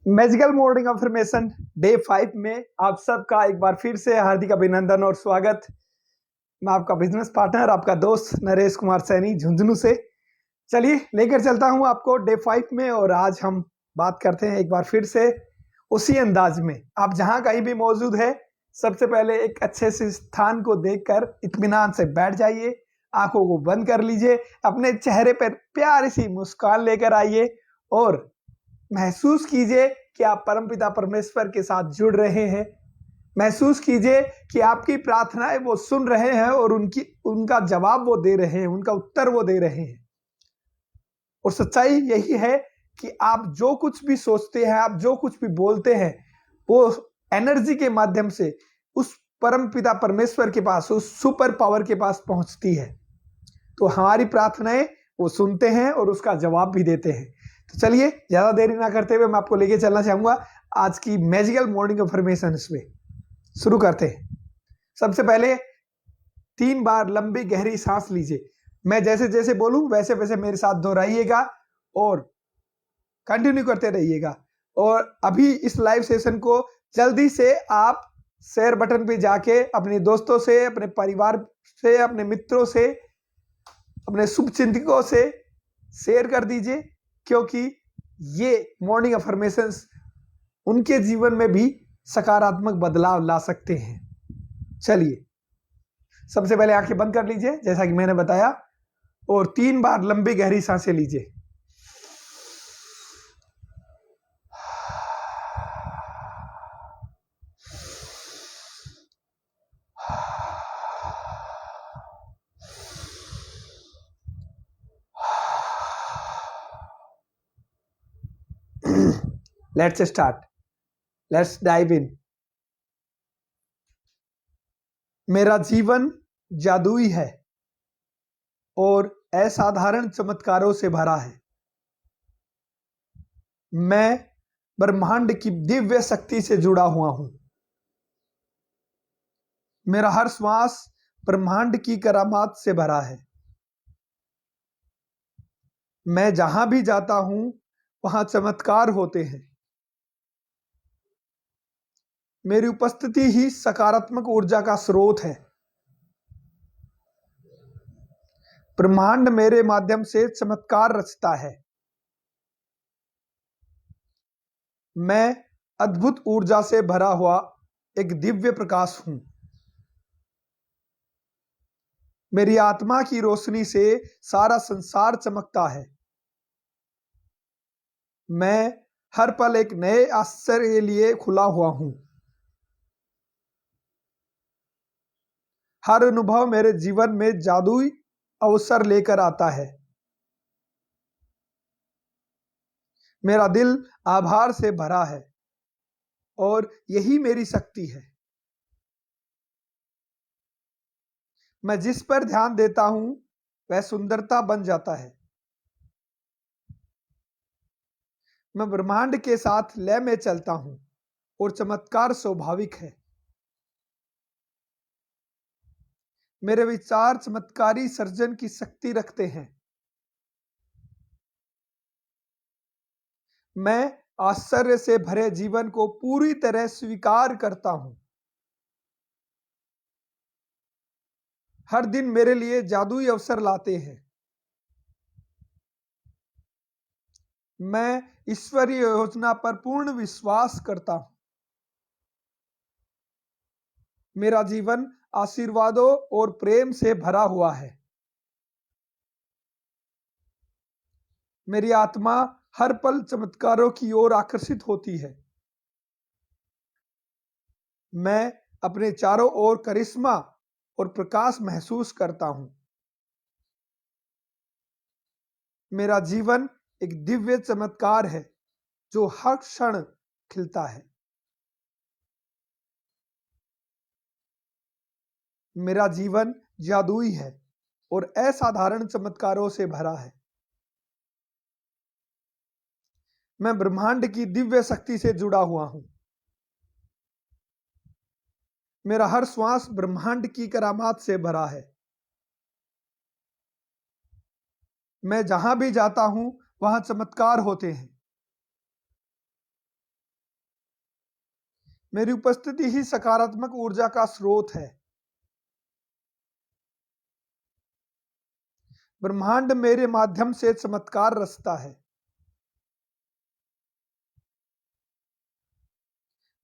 Magical morning affirmation day 5 में आप सबका एक बार फिर से हार्दिक अभिनंदन और स्वागत। मैं आपका बिजनेस पार्टनर, आपका दोस्त नरेश कुमार सैनी झुंझुनू से। चलिए लेकर चलता हूं आपको डे 5 में, और आज हम बात करते हैं एक बार फिर से उसी अंदाज में। आप जहां कहीं भी मौजूद है, सबसे पहले एक अच्छे से स्थान को देखकर इत्मीनान से बैठ जाइए, आंखों को बंद कर लीजिए, अपने चेहरे पर प्यारी सी मुस्कान लेकर आइए और महसूस कीजिए कि आप परमपिता परमेश्वर के साथ जुड़ रहे हैं। महसूस कीजिए कि आपकी प्रार्थनाएं वो सुन रहे हैं और उनका जवाब वो दे रहे हैं, उनका उत्तर वो दे रहे हैं। और सच्चाई यही है कि आप जो कुछ भी सोचते हैं, आप जो कुछ भी बोलते हैं, वो एनर्जी के माध्यम से उस परमपिता परमेश्वर के पास, उस सुपर पावर के पास पहुंचती है। तो हमारी प्रार्थनाएं वो सुनते हैं और उसका जवाब भी देते हैं। तो चलिए ज्यादा देरी ना करते हुए मैं आपको लेके चलना चाहूंगा आज की मैजिकल मॉर्निंग अफर्मेशन में। शुरू करते हैं। सबसे पहले 3 बार लंबी गहरी सांस लीजिए। मैं जैसे जैसे बोलूं वैसे वैसे मेरे साथ दोहराइएगा और कंटिन्यू करते रहिएगा। और अभी इस लाइव सेशन को जल्दी से आप शेयर बटन पे जाके अपने दोस्तों से, अपने परिवार से, अपने मित्रों से, अपने शुभचिंतकों से शेयर कर दीजिए, क्योंकि ये मॉर्निंग अफर्मेशंस उनके जीवन में भी सकारात्मक बदलाव ला सकते हैं। चलिए सबसे पहले आंखें बंद कर लीजिए जैसा कि मैंने बताया, और 3 बार लंबी गहरी सांसें लीजिए। Let's start, let's dive in. मेरा जीवन जादुई है और असाधारण चमत्कारों से भरा है। मैं ब्रह्मांड की दिव्य शक्ति से जुड़ा हुआ हूं। मेरा हर श्वास ब्रह्मांड की करामात से भरा है। मैं जहां भी जाता हूं वहां चमत्कार होते हैं। मेरी उपस्थिति ही सकारात्मक ऊर्जा का स्रोत है। ब्रह्मांड मेरे माध्यम से चमत्कार रचता है। मैं अद्भुत ऊर्जा से भरा हुआ एक दिव्य प्रकाश हूं। मेरी आत्मा की रोशनी से सारा संसार चमकता है। मैं हर पल एक नए आश्चर्य के लिए खुला हुआ हूं। हर अनुभव मेरे जीवन में जादुई अवसर लेकर आता है। मेरा दिल आभार से भरा है और यही मेरी शक्ति है। मैं जिस पर ध्यान देता हूं वह सुंदरता बन जाता है। मैं ब्रह्मांड के साथ लय में चलता हूं और चमत्कार स्वाभाविक है। मेरे विचार चमत्कारी सर्जन की शक्ति रखते हैं। मैं आश्चर्य से भरे जीवन को पूरी तरह स्वीकार करता हूं। हर दिन मेरे लिए जादुई अवसर लाते हैं। मैं ईश्वरीय योजना पर पूर्ण विश्वास करता हूं। मेरा जीवन आशीर्वादों और प्रेम से भरा हुआ है। मेरी आत्मा हर पल चमत्कारों की ओर आकर्षित होती है। मैं अपने चारों ओर करिश्मा और प्रकाश महसूस करता हूं। मेरा जीवन एक दिव्य चमत्कार है जो हर क्षण खिलता है। मेरा जीवन जादुई है और असाधारण चमत्कारों से भरा है। मैं ब्रह्मांड की दिव्य शक्ति से जुड़ा हुआ हूं। मेरा हर श्वास ब्रह्मांड की करामात से भरा है। मैं जहां भी जाता हूं वहां चमत्कार होते हैं। मेरी उपस्थिति ही सकारात्मक ऊर्जा का स्रोत है। ब्रह्मांड मेरे माध्यम से चमत्कार रचता है।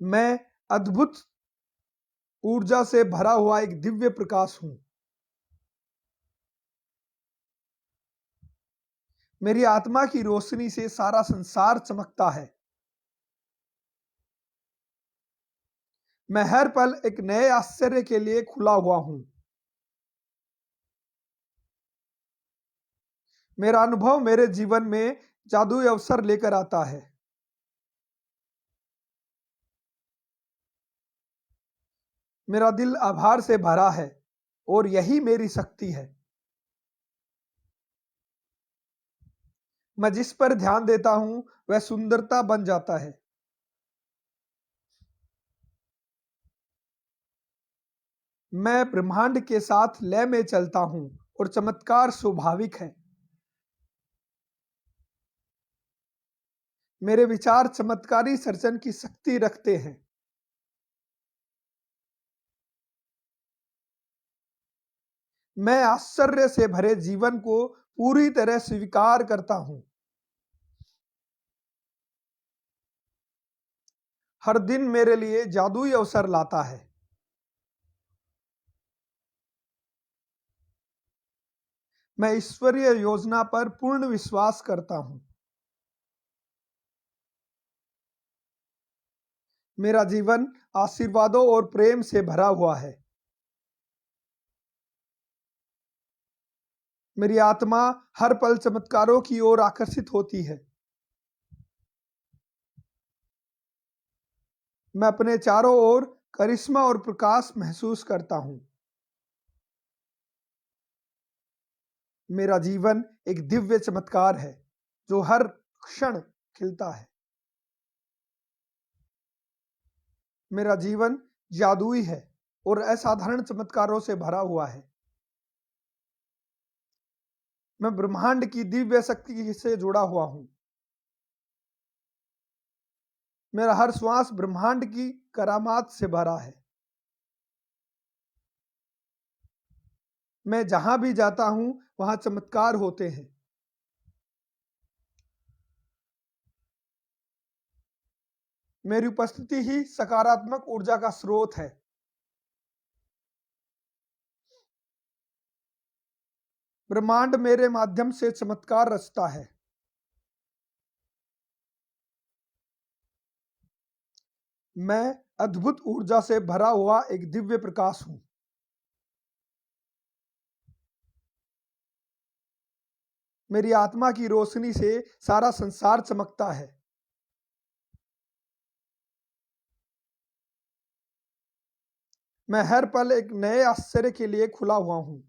मैं अद्भुत ऊर्जा से भरा हुआ एक दिव्य प्रकाश हूं। मेरी आत्मा की रोशनी से सारा संसार चमकता है। मैं हर पल एक नए आश्चर्य के लिए खुला हुआ हूं। मेरा अनुभव मेरे जीवन में जादुई अवसर लेकर आता है। मेरा दिल आभार से भरा है और यही मेरी शक्ति है। मैं जिस पर ध्यान देता हूं वह सुंदरता बन जाता है। मैं ब्रह्मांड के साथ लय में चलता हूं और चमत्कार स्वाभाविक है। मेरे विचार चमत्कारी सर्जन की शक्ति रखते हैं। मैं आश्चर्य से भरे जीवन को पूरी तरह स्वीकार करता हूं। हर दिन मेरे लिए जादुई अवसर लाता है। मैं ईश्वरीय योजना पर पूर्ण विश्वास करता हूं। मेरा जीवन आशीर्वादों और प्रेम से भरा हुआ है। मेरी आत्मा हर पल चमत्कारों की ओर आकर्षित होती है। मैं अपने चारों ओर करिश्मा और प्रकाश महसूस करता हूं। मेरा जीवन एक दिव्य चमत्कार है जो हर क्षण खिलता है। मेरा जीवन जादुई है और असाधारण चमत्कारों से भरा हुआ है। मैं ब्रह्मांड की दिव्य शक्ति से जुड़ा हुआ हूं। मेरा हर श्वास ब्रह्मांड की करामात से भरा है। मैं जहां भी जाता हूं वहां चमत्कार होते हैं। मेरी उपस्थिति ही सकारात्मक ऊर्जा का स्रोत है। ब्रह्मांड मेरे माध्यम से चमत्कार रचता है। मैं अद्भुत ऊर्जा से भरा हुआ एक दिव्य प्रकाश हूं। मेरी आत्मा की रोशनी से सारा संसार चमकता है। मैं हर पल एक नए आश्चर्य के लिए खुला हुआ हूं।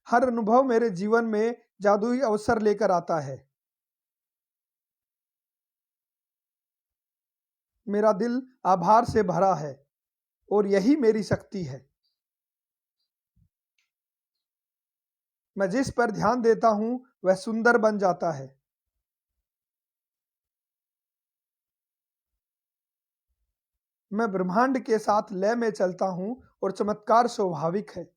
हर अनुभव मेरे जीवन में जादुई अवसर लेकर आता है। मेरा दिल आभार से भरा है और यही मेरी शक्ति है। मैं जिस पर ध्यान देता हूं वह सुंदर बन जाता है। मैं ब्रह्मांड के साथ लय में चलता हूं और चमत्कार स्वाभाविक है।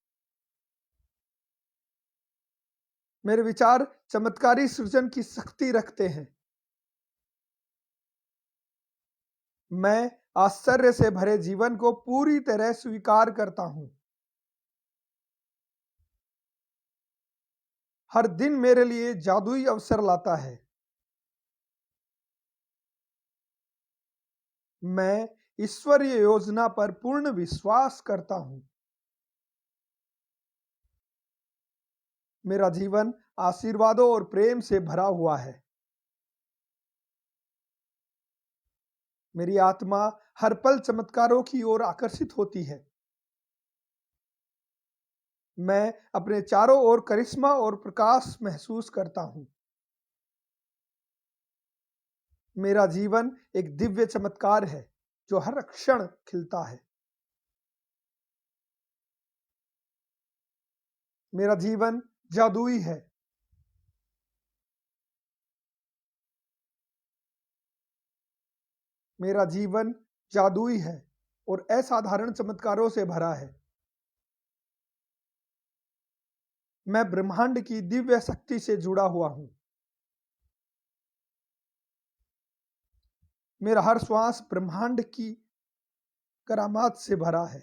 मेरे विचार चमत्कारी सृजन की शक्ति रखते हैं। मैं आश्चर्य से भरे जीवन को पूरी तरह स्वीकार करता हूं। हर दिन मेरे लिए जादुई अवसर लाता है। मैं ईश्वरीय योजना पर पूर्ण विश्वास करता हूं। मेरा जीवन आशीर्वादों और प्रेम से भरा हुआ है। मेरी आत्मा हर पल चमत्कारों की ओर आकर्षित होती है। मैं अपने चारों ओर करिश्मा और प्रकाश महसूस करता हूं। मेरा जीवन एक दिव्य चमत्कार है जो हर क्षण खिलता है। मेरा जीवन जादुई है। मेरा जीवन जादुई है और असाधारण चमत्कारों से भरा है। मैं ब्रह्मांड की दिव्य शक्ति से जुड़ा हुआ हूं। मेरा हर श्वास ब्रह्मांड की करामात से भरा है।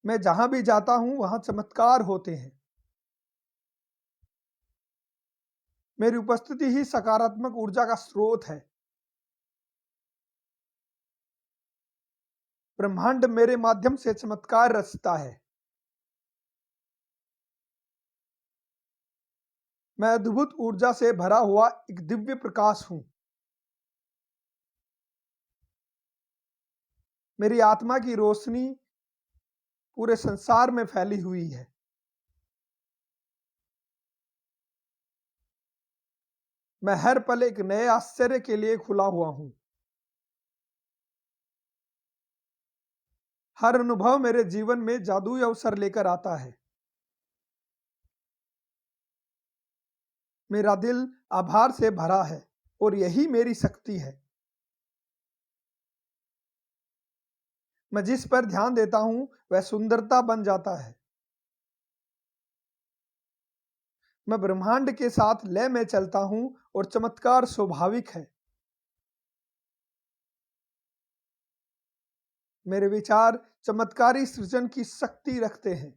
मैं जहां भी जाता हूं वहां चमत्कार होते हैं। मेरी उपस्थिति ही सकारात्मक ऊर्जा का स्रोत है। ब्रह्मांड मेरे माध्यम से चमत्कार रचता है। मैं अद्भुत ऊर्जा से भरा हुआ एक दिव्य प्रकाश हूं। मेरी आत्मा की रोशनी पूरे संसार में फैली हुई है। मैं हर पल एक नए आश्चर्य के लिए खुला हुआ हूं। हर अनुभव मेरे जीवन में जादुई अवसर लेकर आता है। मेरा दिल आभार से भरा है और यही मेरी शक्ति है। मैं जिस पर ध्यान देता हूं वह सुंदरता बन जाता है। मैं ब्रह्मांड के साथ लय में चलता हूं और चमत्कार स्वाभाविक है। मेरे विचार चमत्कारी सृजन की शक्ति रखते हैं।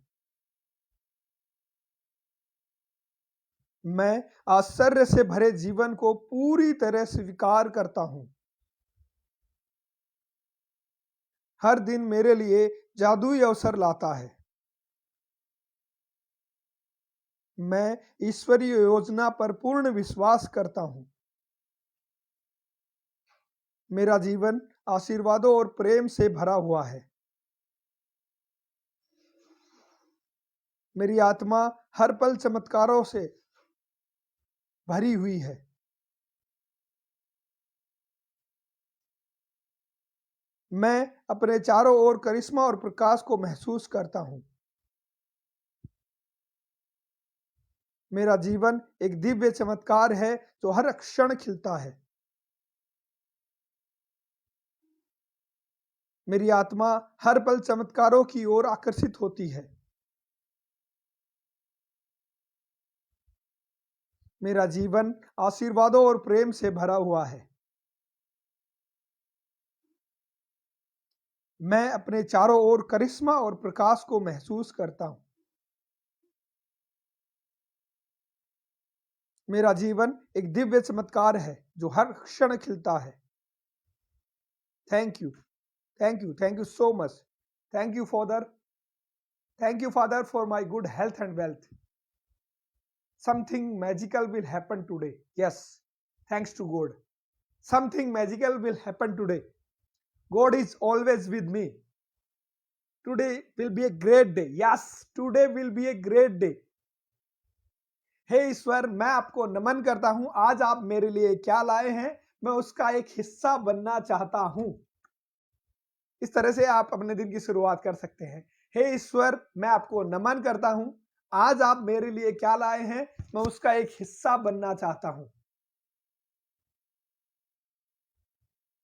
मैं आश्चर्य से भरे जीवन को पूरी तरह स्वीकार करता हूं। हर दिन मेरे लिए जादुई अवसर लाता है। मैं ईश्वरीय योजना पर पूर्ण विश्वास करता हूं। मेरा जीवन आशीर्वादों और प्रेम से भरा हुआ है। मेरी आत्मा हर पल चमत्कारों से भरी हुई है। मैं अपने चारों ओर करिश्मा और प्रकाश को महसूस करता हूं। मेरा जीवन एक दिव्य चमत्कार है जो हर क्षण खिलता है। मेरी आत्मा हर पल चमत्कारों की ओर आकर्षित होती है। मेरा जीवन आशीर्वादों और प्रेम से भरा हुआ है। मैं अपने चारों ओर करिश्मा और प्रकाश को महसूस करता हूं। मेरा जीवन एक दिव्य चमत्कार है जो हर क्षण खिलता है। Thank you, thank you, thank you so much. Thank you, Father. Thank you, Father, for my good health and wealth. Something magical will happen today. Yes, thanks to God. Something magical will happen today. God is always with me. Today will be a great day. Yes, today will be a great day. हे ईश्वर, मैं आपको नमन करता हूं। आज आप मेरे लिए क्या लाए हैं, मैं उसका एक हिस्सा बनना चाहता हूं। इस तरह से आप अपने दिन की शुरुआत कर सकते हैं। हे ईश्वर, मैं आपको नमन करता हूं। आज आप मेरे लिए क्या लाए हैं, मैं उसका एक हिस्सा बनना चाहता हूं।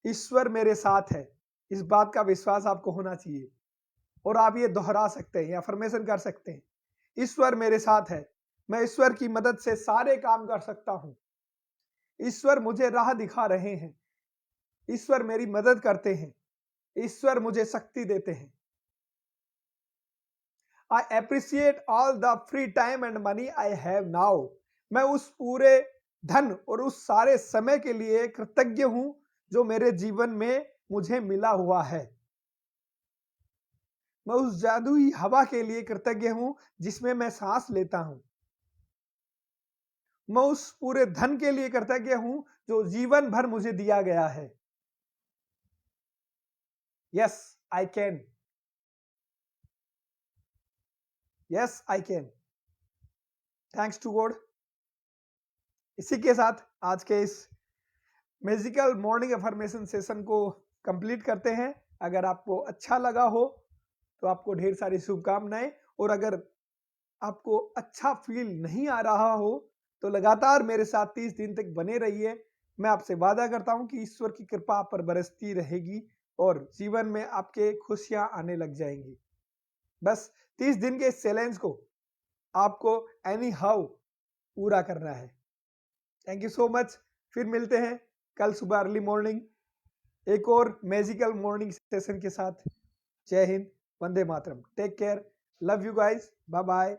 ईश्वर मेरे साथ है, इस बात का विश्वास आपको होना चाहिए और आप ये दोहरा सकते हैं, अफर्मेशन कर सकते हैं। ईश्वर मेरे साथ है, मैं ईश्वर की मदद से सारे काम कर सकता हूं। ईश्वर मुझे राह दिखा रहे हैं। ईश्वर मेरी मदद करते हैं। ईश्वर मुझे शक्ति देते हैं। I appreciate all the free time and money I have now. मैं उस पूरे धन और उस सारे समय के लिए कृतज्ञ हूं जो मेरे जीवन में मुझे मिला हुआ है। मैं उस जादुई हवा के लिए कृतज्ञ हूं जिसमें मैं सांस लेता हूं। मैं उस पूरे धन के लिए कृतज्ञ हूं जो जीवन भर मुझे दिया गया है। Yes, I can. Yes, I can. Thanks to God. इसी के साथ आज के इस मैजिकल मॉर्निंग अफर्मेशन सेशन को कंप्लीट करते हैं। अगर आपको अच्छा लगा हो तो आपको ढेर सारी शुभकामनाएं, और अगर आपको अच्छा फील नहीं आ रहा हो तो लगातार मेरे साथ 30 दिन तक बने रहिए। मैं आपसे वादा करता हूं कि ईश्वर की कृपा आप पर बरसती रहेगी और जीवन में आपके खुशियां आने लग जाएंगी। बस 30 दिन के इस चैलेंज को आपको एनी हाउ पूरा करना है। Thank you so much. फिर मिलते हैं कल सुबह अर्ली मॉर्निंग एक और मैजिकल मॉर्निंग सेशन के साथ। जय हिंद, वंदे मातरम, take care, love you guys, bye bye.